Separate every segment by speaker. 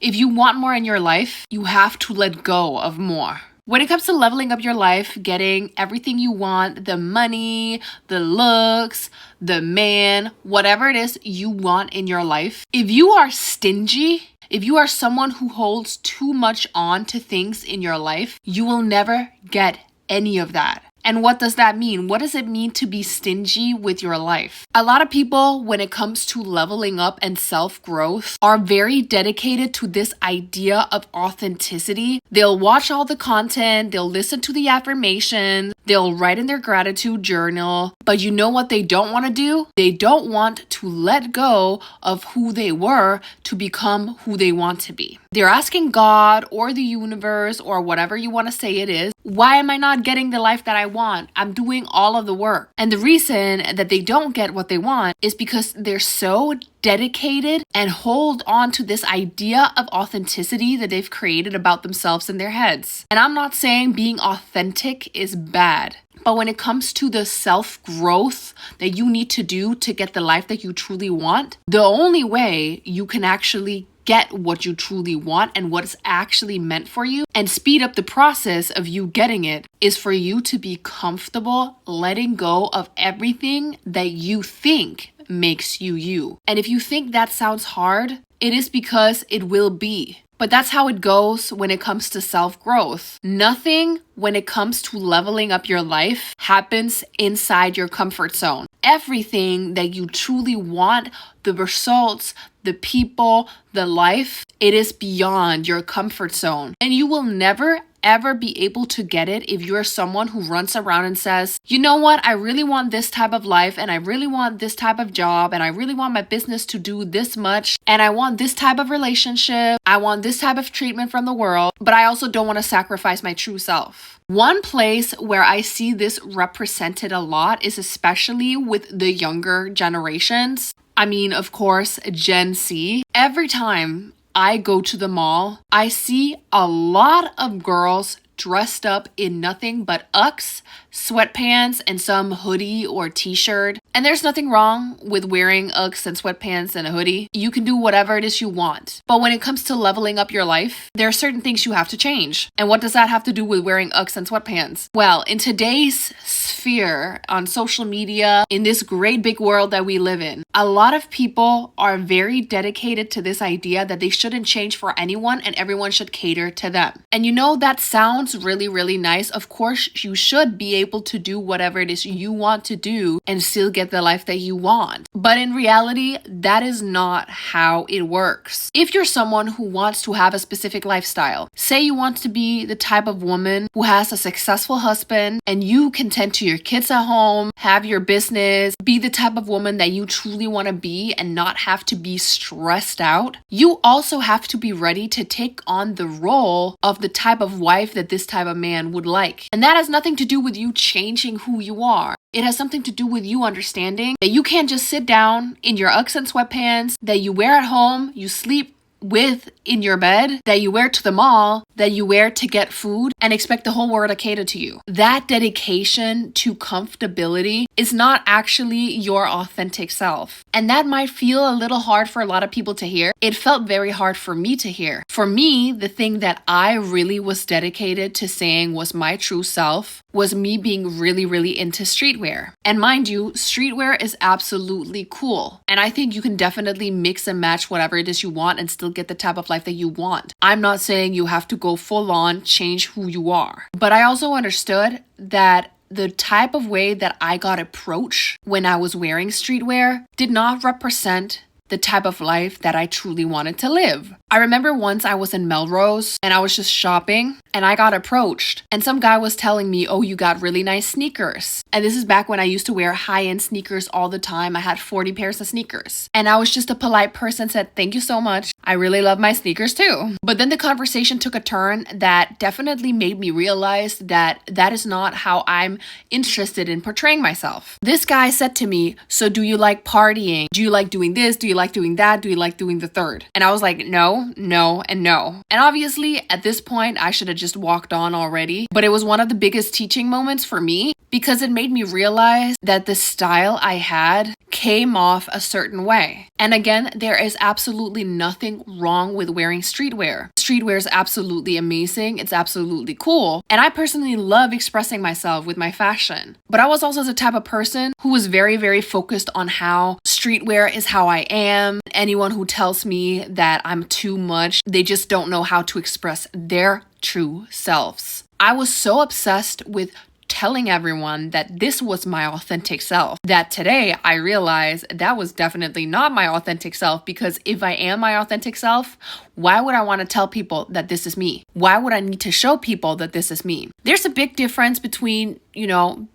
Speaker 1: If you want more in your life, you have to let go of more. When it comes to leveling up your life, getting everything you want, the money, the looks, the man, whatever it is you want in your life, if you are stingy, if you are someone who holds too much on to things in your life, you will never get any of that. And what does that mean? What does it mean to be stingy with your life? A lot of people, when it comes to leveling up and self-growth, are very dedicated to this idea of authenticity. They'll watch all the content, they'll listen to the affirmations, they'll write in their gratitude journal. But you know what they don't want to do? They don't want to let go of who they were to become who they want to be. They're asking God or the universe or whatever you want to say it is, why am I not getting the life that I want? I'm doing all of the work. And the reason that they don't get what they want is because they're so dedicated and hold on to this idea of authenticity that they've created about themselves in their heads. And I'm not saying being authentic is bad. But when it comes to the self-growth that you need to do to get the life that you truly want, the only way you can actually get what you truly want and what is actually meant for you and speed up the process of you getting it is for you to be comfortable letting go of everything that you think makes you you. And if you think that sounds hard, it is because it will be. But that's how it goes when it comes to self-growth. Nothing when it comes to leveling up your life happens inside your comfort zone. Everything that you truly want, the results, the people, the life, it is beyond your comfort zone. And you will never ever be able to get it if you're someone who runs around and says, you know what, I really want this type of life and I really want this type of job and I really want my business to do this much and I want this type of relationship, I want this type of treatment from the world, but I also don't want to sacrifice my true self. One place where I see this represented a lot is especially with the younger generations. I mean, of course, Gen Z. Every time I go to the mall, I see a lot of girls dressed up in nothing but Uggs, sweatpants, and some hoodie or t-shirt. And there's nothing wrong with wearing Uggs and sweatpants and a hoodie. You can do whatever it is you want. But when it comes to leveling up your life, there are certain things you have to change. And what does that have to do with wearing Uggs and sweatpants? Well, in today's sphere, on social media, in this great big world that we live in, a lot of people are very dedicated to this idea that they shouldn't change for anyone and everyone should cater to them. And you know, that sounds really, really nice. Of course, you should be able to do whatever it is you want to do and still get the life that you want. But in reality, that is not how it works. If you're someone who wants to have a specific lifestyle, say you want to be the type of woman who has a successful husband and you can tend to your kids at home, have your business, be the type of woman that you truly want to be and not have to be stressed out, you also have to be ready to take on the role of the type of wife that this type of man would like. And that has nothing to do with you changing who you are. It has something to do with you understanding that you can't just sit down in your Uggs and sweatpants that you wear at home, you sleep with in your bed, that you wear to the mall, that you wear to get food, and expect the whole world to cater to you. That dedication to comfortability is not actually your authentic self. And that might feel a little hard for a lot of people to hear. It felt very hard for me to hear. For me, the thing that I really was dedicated to saying was my true self was me being really, really into streetwear. And mind you, streetwear is absolutely cool. And I think you can definitely mix and match whatever it is you want and still get the type of life that you want. I'm not saying you have to go full on, change who you are. But I also understood that the type of way that I got approached when I was wearing streetwear did not represent the type of life that I truly wanted to live. I remember once I was in Melrose and I was just shopping and I got approached and some guy was telling me, oh, you got really nice sneakers. And this is back when I used to wear high-end sneakers all the time. I had 40 pairs of sneakers. And I was just a polite person, said, thank you so much. I really love my sneakers too. But then the conversation took a turn that definitely made me realize that that is not how I'm interested in portraying myself. This guy said to me, so do you like partying? Do you like doing this? Do you like doing that? Do you like doing the third? And I was like, no, no, and no. And obviously at this point, I should have just walked on already. But it was one of the biggest teaching moments for me because it made me realize that the style I had came off a certain way. And again, there is absolutely nothing wrong with wearing streetwear. Streetwear is absolutely amazing. It's absolutely cool. And I personally love expressing myself with my fashion. But I was also the type of person who was very, very focused on how streetwear is how I am. Anyone who tells me that I'm too much, they just don't know how to express their true selves. I was so obsessed with telling everyone that this was my authentic self, that today I realize that was definitely not my authentic self, because if I am my authentic self, why would I want to tell people that this is me? Why would I need to show people that this is me? There's a big difference between,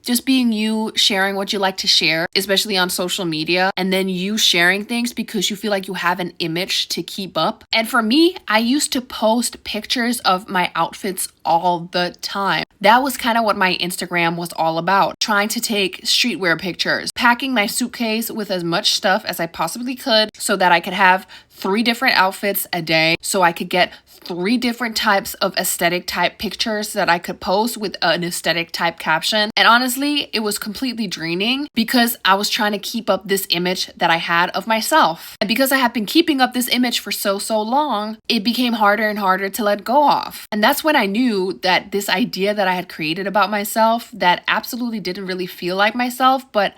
Speaker 1: just being you, sharing what you like to share, especially on social media, and then you sharing things because you feel like you have an image to keep up. And for me, I used to post pictures of my outfits all the time. That was kind of what my Instagram was all about, trying to take streetwear pictures, packing my suitcase with as much stuff as I possibly could so that I could have 3 different outfits a day, so I could get 3 different types of aesthetic type pictures that I could post with an aesthetic type caption. And honestly, it was completely draining because I was trying to keep up this image that I had of myself. And because I have been keeping up this image for so long, it became harder and harder to let go of. And that's when I knew that this idea that I had created about myself that absolutely didn't really feel like myself, but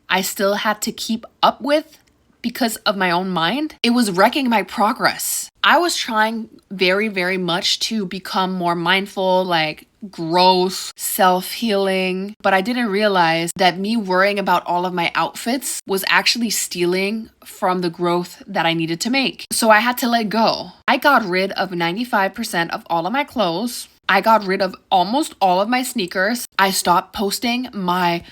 Speaker 1: I still had to keep up with because of my own mind, it was wrecking my progress. I was trying very, very much to become more mindful, like growth, self-healing, but I didn't realize that me worrying about all of my outfits was actually stealing from the growth that I needed to make. So I had to let go. I got rid of 95% of all of my clothes. I got rid of almost all of my sneakers. I stopped posting my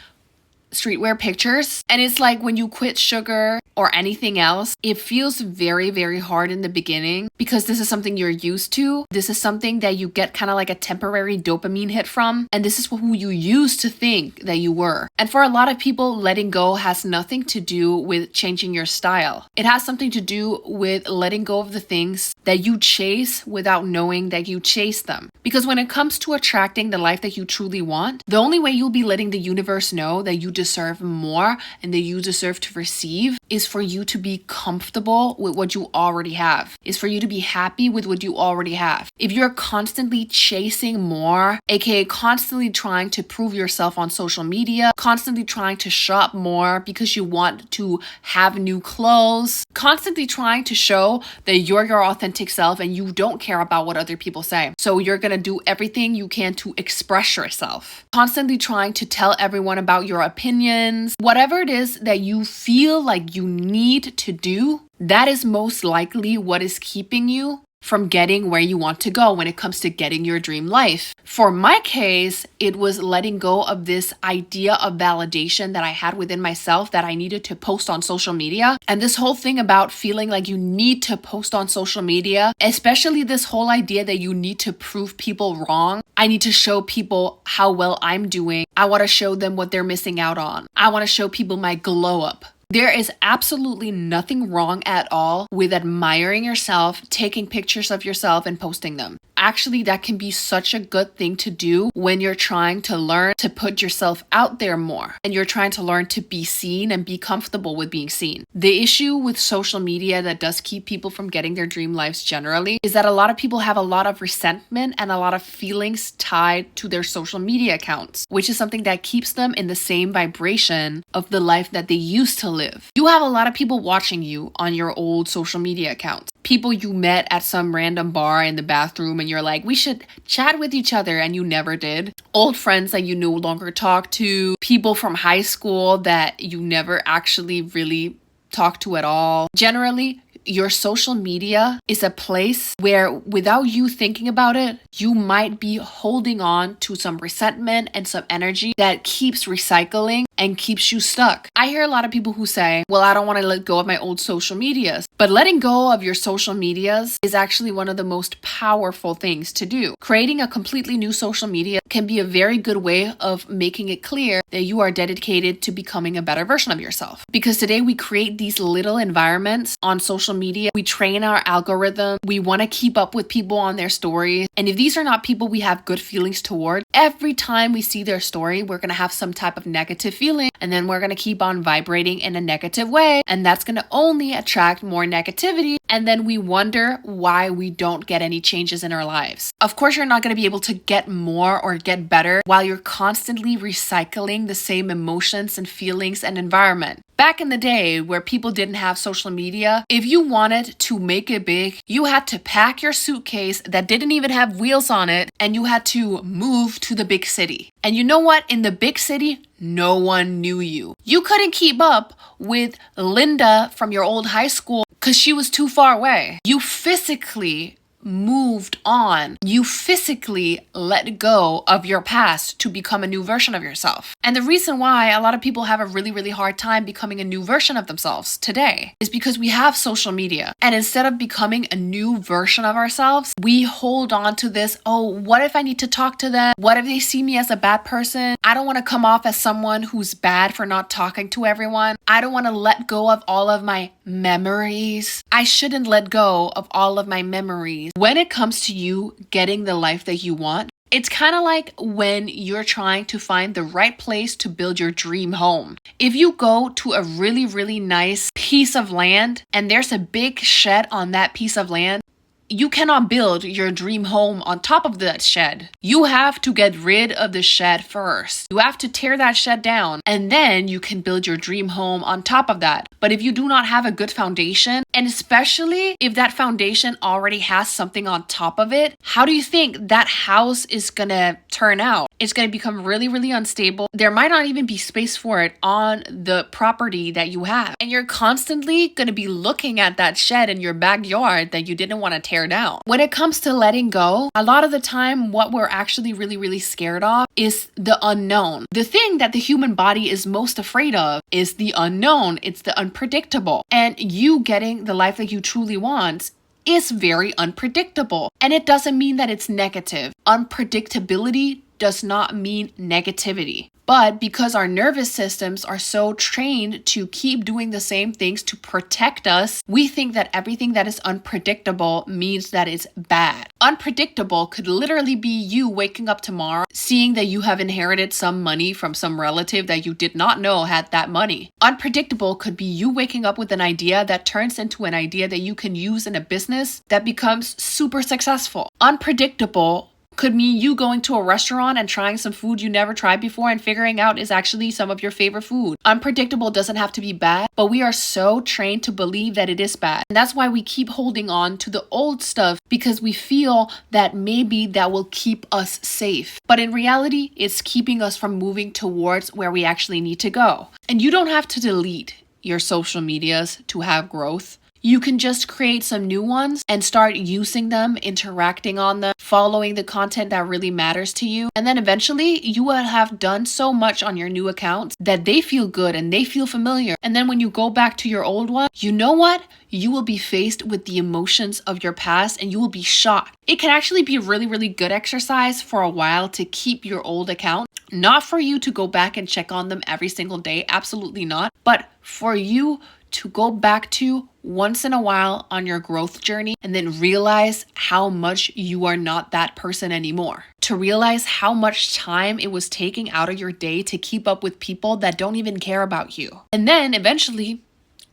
Speaker 1: streetwear pictures. And it's like when you quit sugar or anything else, it feels very, very hard in the beginning because this is something you're used to. This is something that you get kind of like a temporary dopamine hit from. And this is who you used to think that you were. And for a lot of people, letting go has nothing to do with changing your style. It has something to do with letting go of the things that you chase without knowing that you chase them. Because when it comes to attracting the life that you truly want, the only way you'll be letting the universe know that you deserve more and that you deserve to receive is for you to be comfortable with what you already have, is for you to be happy with what you already have. If you're constantly chasing more, aka constantly trying to prove yourself on social media, constantly trying to shop more because you want to have new clothes, constantly trying to show that you're your authentic self and you don't care about what other people say. So you're gonna do everything you can to express yourself. Constantly trying to tell everyone about your opinions, whatever it is that you feel like you need to do, that is most likely what is keeping you from getting where you want to go when it comes to getting your dream life. For my case, it was letting go of this idea of validation that I had within myself that I needed to post on social media. And this whole thing about feeling like you need to post on social media, especially this whole idea that you need to prove people wrong. I need to show people how well I'm doing. I want to show them what they're missing out on. I want to show people my glow up. There is absolutely nothing wrong at all with admiring yourself, taking pictures of yourself and posting them. Actually, that can be such a good thing to do when you're trying to learn to put yourself out there more and you're trying to learn to be seen and be comfortable with being seen. The issue with social media that does keep people from getting their dream lives generally is that a lot of people have a lot of resentment and a lot of feelings tied to their social media accounts, which is something that keeps them in the same vibration of the life that they used to live. You have a lot of people watching you on your old social media accounts. People you met at some random bar in the bathroom and you're like, we should chat with each other, and you never did. Old friends that you no longer talk to. People from high school that you never actually really talked to at all. Generally, your social media is a place where, without you thinking about it, you might be holding on to some resentment and some energy that keeps recycling and keeps you stuck. I hear a lot of people who say, well, I don't want to let go of my old social medias. But letting go of your social medias is actually one of the most powerful things to do. Creating a completely new social media can be a very good way of making it clear that you are dedicated to becoming a better version of yourself. Because today we create these little environments on social media. We train our algorithm. We want to keep up with people on their stories. And if these are not people we have good feelings toward, every time we see their story, we're going to have some type of negative feeling, and then we're going to keep on vibrating in a negative way, and that's going to only attract more negativity, and then we wonder why we don't get any changes in our lives. Of course, you're not going to be able to get more or get better while you're constantly recycling the same emotions and feelings and environment. Back in the day where people didn't have social media, if you wanted to make it big, you had to pack your suitcase that didn't even have wheels on it, and you had to move to the big city. And you know what? In the big city, no one knew you. You couldn't keep up with Linda from your old high school because she was too far away. You physically moved on. You physically let go of your past to become a new version of yourself. And the reason why a lot of people have a really, really hard time becoming a new version of themselves today is because we have social media. And instead of becoming a new version of ourselves, we hold on to this, oh, what if I need to talk to them? What if they see me as a bad person? I don't want to come off as someone who's bad for not talking to everyone. I don't want to let go of all of my memories. I shouldn't let go of all of my memories. When it comes to you getting the life that you want, it's kind of like when you're trying to find the right place to build your dream home. If you go to a really, really nice piece of land and there's a big shed on that piece of land, you cannot build your dream home on top of that shed. You have to get rid of the shed first. You have to tear that shed down, and then you can build your dream home on top of that. But if you do not have a good foundation, and especially if that foundation already has something on top of it, how do you think that house is gonna turn out? It's gonna become really, really unstable. There might not even be space for it on the property that you have. And you're constantly gonna be looking at that shed in your backyard that you didn't want to tear down. When it comes to letting go, a lot of the time, what we're actually really, really scared of is the unknown. The thing that the human body is most afraid of is the unknown. It's the unpredictable. And you getting the life that you truly want is very unpredictable. And it doesn't mean that it's negative. Unpredictability does not mean negativity. But because our nervous systems are so trained to keep doing the same things to protect us, we think that everything that is unpredictable means that it's bad. Unpredictable could literally be you waking up tomorrow, seeing that you have inherited some money from some relative that you did not know had that money. Unpredictable could be you waking up with an idea that turns into an idea that you can use in a business that becomes super successful. Unpredictable could mean you going to a restaurant and trying some food you never tried before and figuring out is actually some of your favorite food. Unpredictable doesn't have to be bad, but we are so trained to believe that it is bad. And that's why we keep holding on to the old stuff, because we feel that maybe that will keep us safe. But in reality, it's keeping us from moving towards where we actually need to go. And you don't have to delete your social medias to have growth. You can just create some new ones and start using them, interacting on them, following the content that really matters to you. And then eventually you will have done so much on your new accounts that they feel good and they feel familiar. And then when you go back to your old one, you know what? You will be faced with the emotions of your past and you will be shocked. It can actually be a really, really good exercise for a while to keep your old account. Not for you to go back and check on them every single day, absolutely not. But for you to go back to once in a while on your growth journey and then realize how much you are not that person anymore. To realize how much time it was taking out of your day to keep up with people that don't even care about you. And then eventually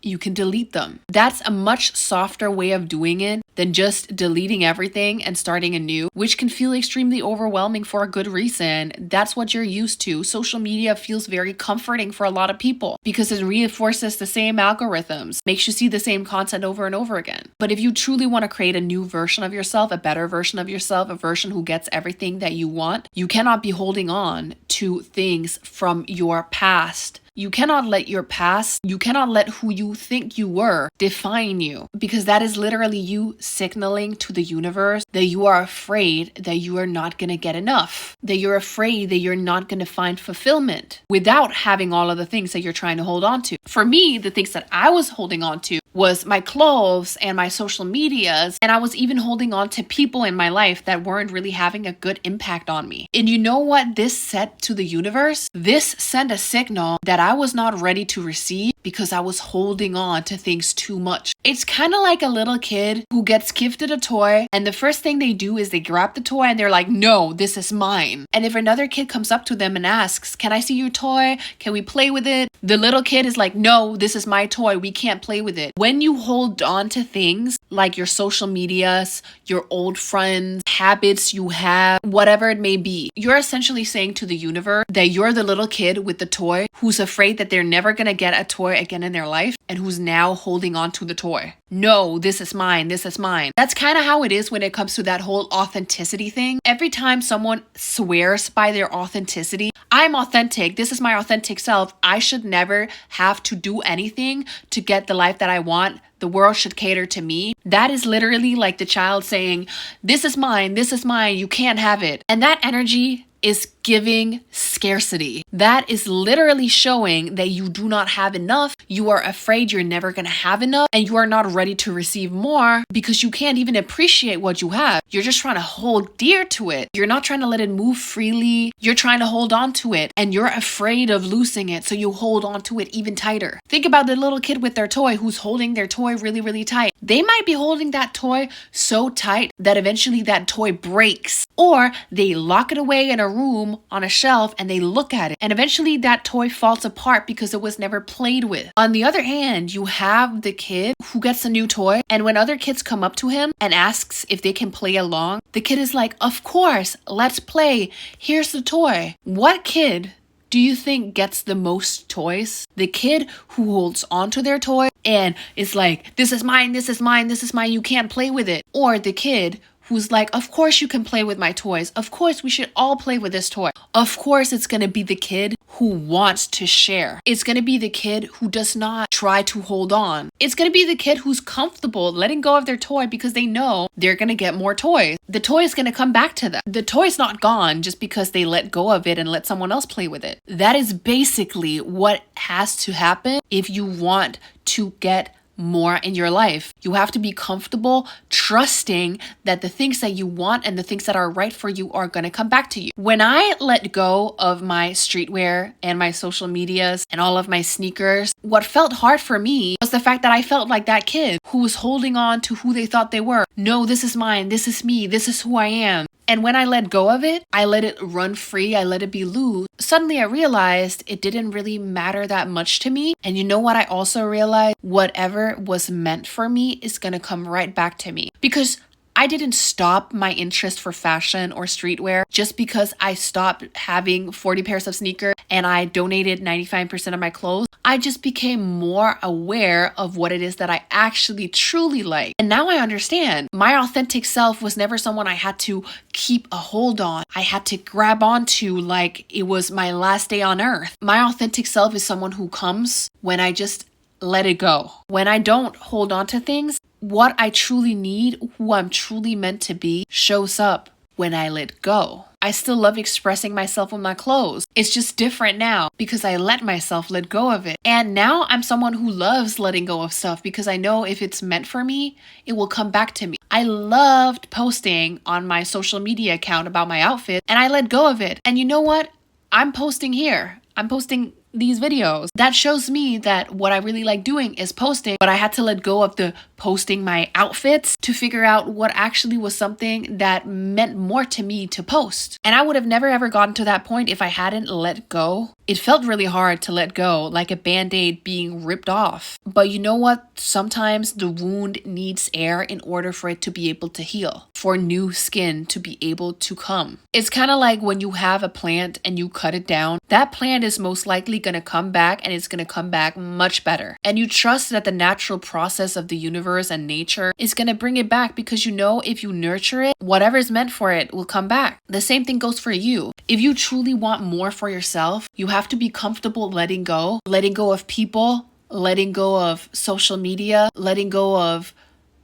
Speaker 1: you can delete them. That's a much softer way of doing it than just deleting everything and starting anew, which can feel extremely overwhelming for a good reason. That's what you're used to. Social media feels very comforting for a lot of people because it reinforces the same algorithms, makes you see the same content over and over again. But if you truly want to create a new version of yourself, a better version of yourself, a version who gets everything that you want, you cannot be holding on to things from your past. You cannot let your past, you cannot let who you think you were define you, because that is literally you signaling to the universe that you are afraid that you are not going to get enough, that you're afraid that you're not going to find fulfillment without having all of the things that you're trying to hold on to. For me, the things that I was holding on to was my clothes and my social medias, and I was even holding on to people in my life that weren't really having a good impact on me. And you know what this said to the universe? This sent a signal that I was not ready to receive, because I was holding on to things too much. It's kind of like a little kid who gets gifted a toy, and the first thing they do is they grab the toy and they're like, no, this is mine. And if another kid comes up to them and asks, can I see your toy? Can we play with it? The little kid is like, no, this is my toy. We can't play with it. When you hold on to things like your social medias, your old friends, habits you have, whatever it may be, you're essentially saying to the universe that you're the little kid with the toy who's afraid that they're never going to get a toy again in their life and who's now holding on to the toy. No, this is mine. This is mine. That's kind of how it is when it comes to that whole authenticity thing. Every time someone swears by their authenticity, I'm authentic. This is my authentic self. I should never have to do anything to get the life that I want. The world should cater to me. That is literally like the child saying, this is mine. This is mine. You can't have it. And that energy is giving scarcity. That is literally showing that you do not have enough. You are afraid you're never going to have enough, and you are not ready to receive more because you can't even appreciate what you have. You're just trying to hold dear to it. You're not trying to let it move freely. You're trying to hold on to it, and you're afraid of losing it, so you hold on to it even tighter. Think about the little kid with their toy who's holding their toy really, really tight. They might be holding that toy so tight that eventually that toy breaks, or they lock it away in a room on a shelf and they look at it, and eventually that toy falls apart because it was never played with. On the other hand, you have the kid who gets a new toy, and when other kids come up to him and asks if they can play along, the kid is like, of course, let's play. Here's the toy. What kid do you think gets the most toys? The kid who holds onto their toy and is like, this is mine, this is mine, this is mine, you can't play with it. Or the kid who's like, of course you can play with my toys. Of course we should all play with this toy. Of course it's going to be the kid who wants to share. It's going to be the kid who does not try to hold on. It's going to be the kid who's comfortable letting go of their toy because they know they're going to get more toys. The toy is going to come back to them. The toy's not gone just because they let go of it and let someone else play with it. That is basically what has to happen if you want to get more in your life. You have to be comfortable trusting that the things that you want and the things that are right for you are going to come back to you. When I let go of my streetwear and my social medias and all of my sneakers, what felt hard for me was the fact that I felt like that kid who was holding on to who they thought they were. No, this is mine. This is me. This is who I am. And when I let go of it, I let it run free, I let it be loose. Suddenly I realized it didn't really matter that much to me. And you know what I also realized? Whatever was meant for me is gonna come right back to me. Because I didn't stop my interest for fashion or streetwear just because I stopped having 40 pairs of sneakers and I donated 95% of my clothes. I just became more aware of what it is that I actually truly like. And now I understand my authentic self was never someone I had to keep a hold on. I had to grab onto like it was my last day on earth. My authentic self is someone who comes when I just let it go. When I don't hold on to things, what I truly need, who I'm truly meant to be, shows up when I let go. I still love expressing myself with my clothes. It's just different now because I let myself let go of it. And now I'm someone who loves letting go of stuff because I know if it's meant for me, it will come back to me. I loved posting on my social media account about my outfit and I let go of it. And you know what? I'm posting here. I'm posting these videos. That shows me that what I really like doing is posting, but I had to let go of the posting my outfits to figure out what actually was something that meant more to me to post. And I would have never ever gotten to that point if I hadn't let go. It felt really hard to let go, like a band-aid being ripped off. But you know what? Sometimes the wound needs air in order for it to be able to heal, for new skin to be able to come. It's kind of like when you have a plant and you cut it down, that plant is most likely going to come back and it's going to come back much better. And you trust that the natural process of the universe and nature is going to bring it back because you know if you nurture it, whatever is meant for it will come back. The same thing goes for you. If you truly want more for yourself, you have to be comfortable letting go of people, letting go of social media, letting go of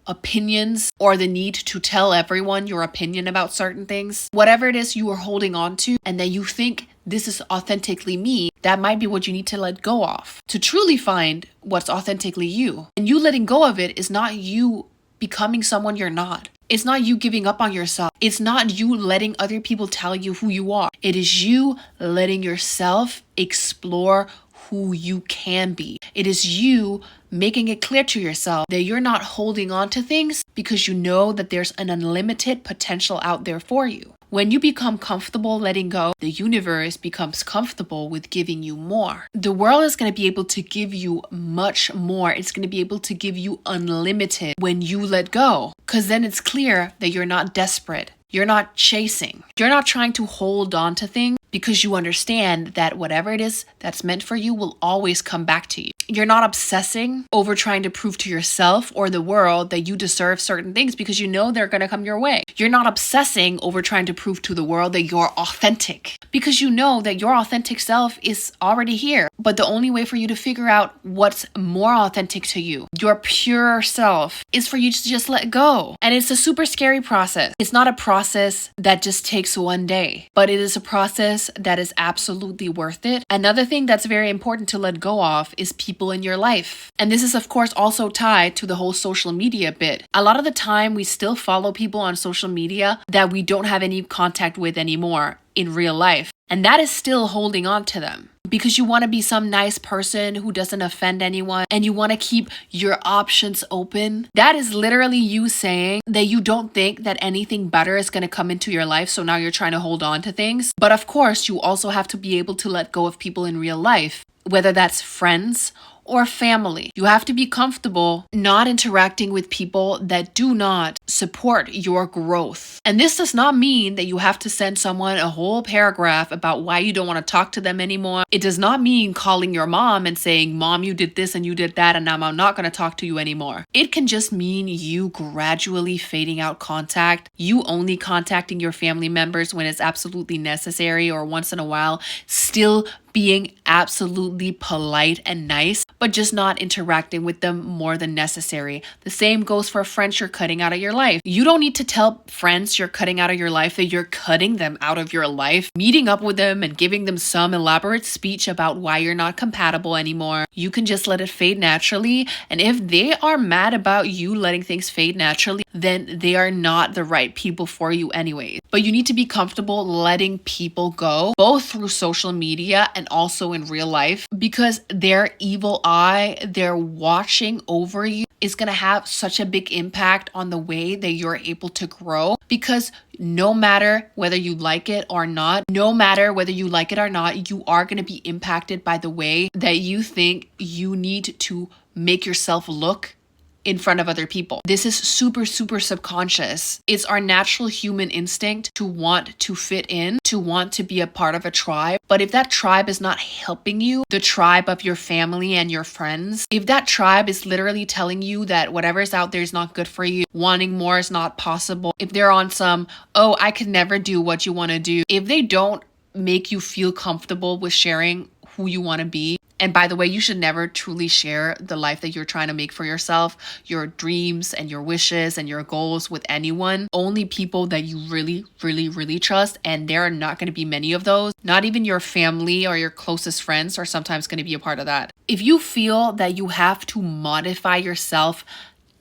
Speaker 1: opinions or the need to tell everyone your opinion about certain things. Whatever it is you are holding on to and that you think this is authentically me, that might be what you need to let go of to truly find what's authentically you. And you letting go of it is not you becoming someone you're not. It's not you giving up on yourself. It's not you letting other people tell you who you are. It is you letting yourself explore who you can be. It is you making it clear to yourself that you're not holding on to things because you know that there's an unlimited potential out there for you. When you become comfortable letting go, the universe becomes comfortable with giving you more. The world is going to be able to give you much more. It's going to be able to give you unlimited when you let go, because then it's clear that you're not desperate. You're not chasing. You're not trying to hold on to things because you understand that whatever it is that's meant for you will always come back to you. You're not obsessing over trying to prove to yourself or the world that you deserve certain things because you know they're going to come your way. You're not obsessing over trying to prove to the world that you're authentic because you know that your authentic self is already here. But the only way for you to figure out what's more authentic to you, your pure self, is for you to just let go. And it's a super scary process. It's not a process that just takes one day, but it is a process that is absolutely worth it. Another thing that's very important to let go of is people in your life. And this is of course also tied to the whole social media bit. A lot of the time we still follow people on social media that we don't have any contact with anymore in real life. And that is still holding on to them because you want to be some nice person who doesn't offend anyone and you want to keep your options open. That is literally you saying that you don't think that anything better is going to come into your life. So now you're trying to hold on to things. But of course, you also have to be able to let go of people in real life, whether that's friends or family. You have to be comfortable not interacting with people that do not support your growth. And this does not mean that you have to send someone a whole paragraph about why you don't want to talk to them anymore. It does not mean calling your mom and saying, "Mom, you did this and you did that and now I'm not going to talk to you anymore." It can just mean you gradually fading out contact, you only contacting your family members when it's absolutely necessary or once in a while, still being absolutely polite and nice, but just not interacting with them more than necessary. The same goes for friends you're cutting out of your life. You don't need to tell friends you're cutting out of your life that you're cutting them out of your life, meeting up with them and giving them some elaborate speech about why you're not compatible anymore. You can just let it fade naturally. And if they are mad about you letting things fade naturally, then they are not the right people for you anyway. But you need to be comfortable letting people go, both through social media and also in real life, because their evil eye, their watching over you is going to have such a big impact on the way that you're able to grow. Because no matter whether you like it or not, you are going to be impacted by the way that you think you need to make yourself look in front of other people. This is super subconscious. It's our natural human instinct to want to fit in, to want to be a part of a tribe. But if that tribe is not helping you, the tribe of your family and your friends, if that tribe is literally telling you that whatever is out there is not good for you, wanting more is not possible, if they're on some, "Oh, I could never do what you want to do," if they don't make you feel comfortable with sharing who you want to be. And by the way, you should never truly share the life that you're trying to make for yourself, your dreams and your wishes and your goals with anyone. Only people that you really trust. And there are not going to be many of those. Not even your family or your closest friends are sometimes going to be a part of that. If you feel that you have to modify yourself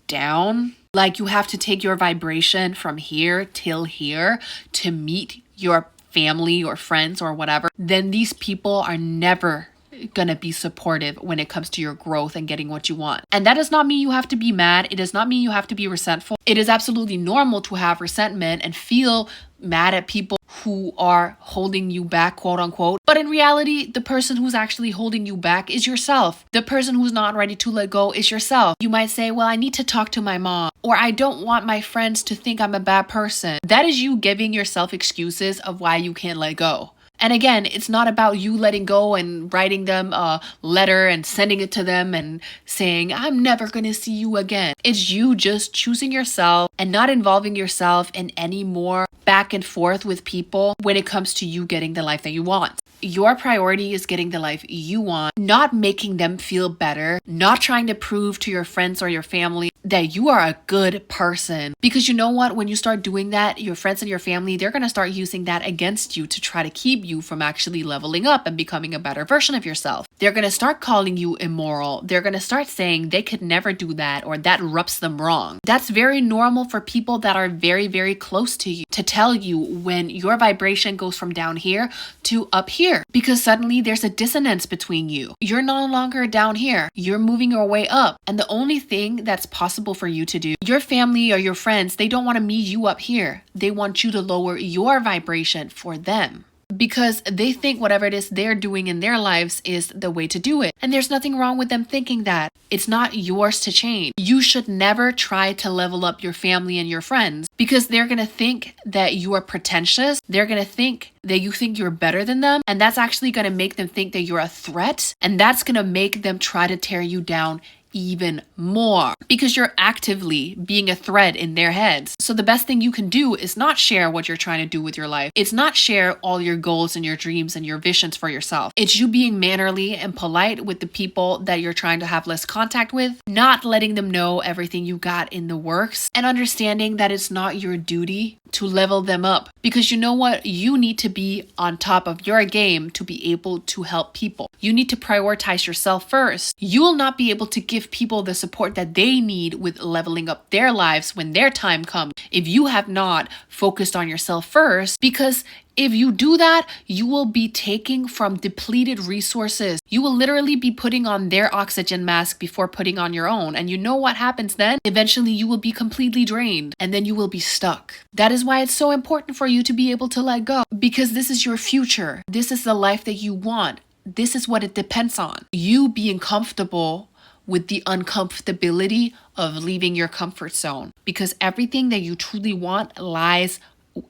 Speaker 1: down, like you have to take your vibration from here till here to meet your family or friends or whatever, then these people are never gonna be supportive when it comes to your growth and getting what you want. And that does not mean you have to be mad. It does not mean you have to be resentful. It is absolutely normal to have resentment and feel mad at people who are holding you back, quote unquote. But in reality, the person who's actually holding you back is yourself. The person who's not ready to let go is yourself. You might say, "Well, I need to talk to my mom," or "I don't want my friends to think I'm a bad person." That is you giving yourself excuses of why you can't let go. And again, it's not about you letting go and writing them a letter and sending it to them and saying, "I'm never going to see you again." It's you just choosing yourself and not involving yourself in any more back and forth with people when it comes to you getting the life that you want. Your priority is getting the life you want, not making them feel better, not trying to prove to your friends or your family that you are a good person. Because you know what? When you start doing that, your friends and your family, they're going to start using that against you to try to keep you from actually leveling up and becoming a better version of yourself. They're going to start calling you immoral. They're going to start saying they could never do that or that rubs them wrong. That's very normal for people that are very, very close to you to tell you when your vibration goes from down here to up here, because suddenly there's a dissonance between you. You're no longer down here. You're moving your way up. And the only thing that's possible for you to do, your family or your friends, they don't want to meet you up here. They want you to lower your vibration for them, because they think whatever it is they're doing in their lives is the way to do it. And there's nothing wrong with them thinking that. It's not yours to change. You should never try to level up your family and your friends, because they're going to think that you are pretentious. They're going to think that you think you're better than them. And that's actually going to make them think that you're a threat. And that's going to make them try to tear you down even more, because you're actively being a threat in their heads. So the best thing you can do is not share what you're trying to do with your life. It's not share all your goals and your dreams and your visions for yourself. It's you being mannerly and polite with the people that you're trying to have less contact with, not letting them know everything you got in the works, and understanding that it's not your duty to level them up, because you know what? You need to be on top of your game to be able to help people. You need to prioritize yourself first. You will not be able to give people the support that they need with leveling up their lives when their time comes if you have not focused on yourself first, because if you do that, you will be taking from depleted resources. You will literally be putting on their oxygen mask before putting on your own. And you know what happens then? Eventually, you will be completely drained and then you will be stuck. That is why it's so important for you to be able to let go, because this is your future. This is the life that you want. This is what it depends on. You being comfortable with the uncomfortability of leaving your comfort zone, because everything that you truly want lies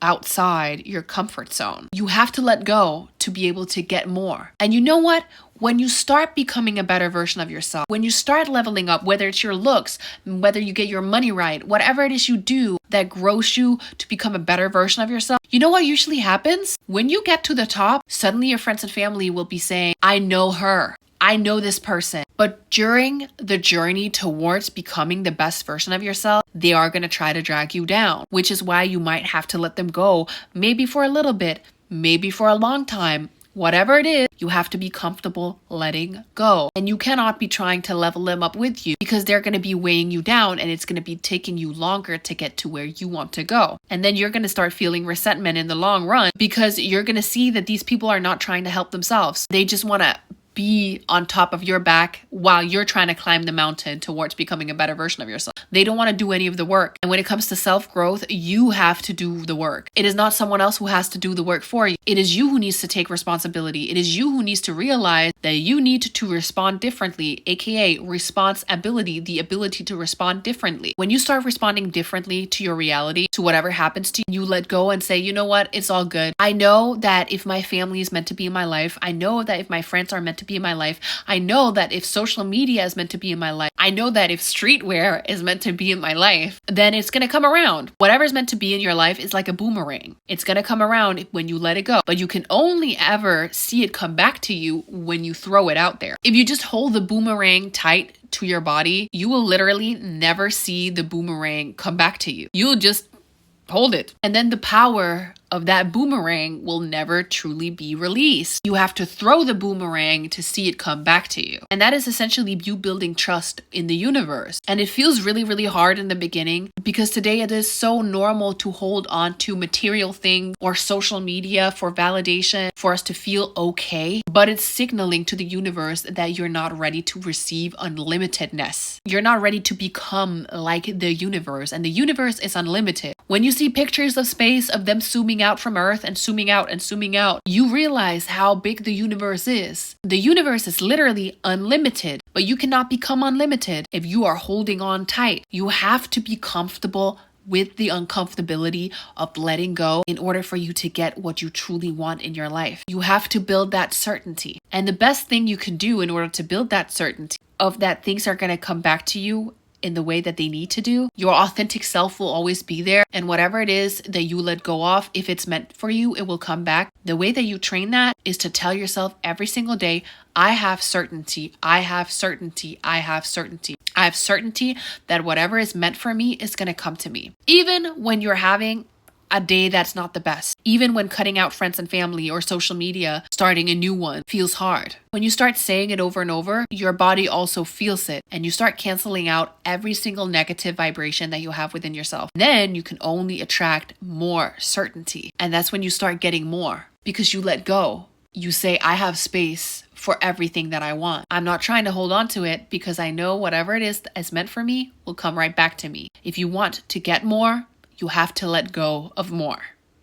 Speaker 1: outside your comfort zone. You have to let go to be able to get more. And you know what? When you start becoming a better version of yourself, when you start leveling up, whether it's your looks, whether you get your money right, whatever it is you do that grows you to become a better version of yourself, you know what usually happens? When you get to the top, suddenly your friends and family will be saying, I know her. I know this person. But during the journey towards becoming the best version of yourself, they are going to try to drag you down, which is why you might have to let them go, maybe for a little bit, maybe for a long time. Whatever it is, you have to be comfortable letting go. And you cannot be trying to level them up with you, because they're going to be weighing you down and it's going to be taking you longer to get to where you want to go. And then you're going to start feeling resentment in the long run, because you're going to see that these people are not trying to help themselves. They just want to be on top of your back while you're trying to climb the mountain towards becoming a better version of yourself. They don't want to do any of the work. And when it comes to self-growth, you have to do the work. It is not someone else who has to do the work for you. It is you who needs to take responsibility. It is you who needs to realize that you need to respond differently, aka responsibility, the ability to respond differently. When you start responding differently to your reality, to whatever happens to you, you let go and say, you know what? It's all good. I know that if my family is meant to be in my life, I know that if my friends are meant to be in my life, I know that if social media is meant to be in my life, I know that if streetwear is meant to be in my life, then it's going to come around. Whatever is meant to be in your life is like a boomerang. It's going to come around when you let it go, but you can only ever see it come back to you when you throw it out there. If you just hold the boomerang tight to your body, you will literally never see the boomerang come back to you. You'll just hold it. And then the power of that boomerang will never truly be released. You have to throw the boomerang to see it come back to you. And that is essentially you building trust in the universe. And it feels really, really hard in the beginning, because today it is so normal to hold on to material things or social media for validation, for us to feel okay. But it's signaling to the universe that you're not ready to receive unlimitedness. You're not ready to become like the universe. And the universe is unlimited. When you see pictures of space, of them zooming out from Earth and zooming out and zooming out, you realize how big the universe is. The universe is literally unlimited, but you cannot become unlimited if you are holding on tight. You have to be comfortable with the uncomfortability of letting go in order for you to get what you truly want in your life. You have to build that certainty. And the best thing you can do in order to build that certainty of that things are going to come back to you in the way that they need to do, your authentic self will always be there. And whatever it is that you let go of, if it's meant for you, it will come back. The way that you train that is to tell yourself every single day, I have certainty, I have certainty, I have certainty. I have certainty that whatever is meant for me is going to come to me. Even when you're having a day that's not the best. Even when cutting out friends and family or social media, starting a new one feels hard. When you start saying it over and over, your body also feels it, and you start canceling out every single negative vibration that you have within yourself. Then you can only attract more certainty. And that's when you start getting more because you let go. You say, I have space for everything that I want. I'm not trying to hold on to it because I know whatever it is that's meant for me will come right back to me. If you want to get more, you have to let go of more.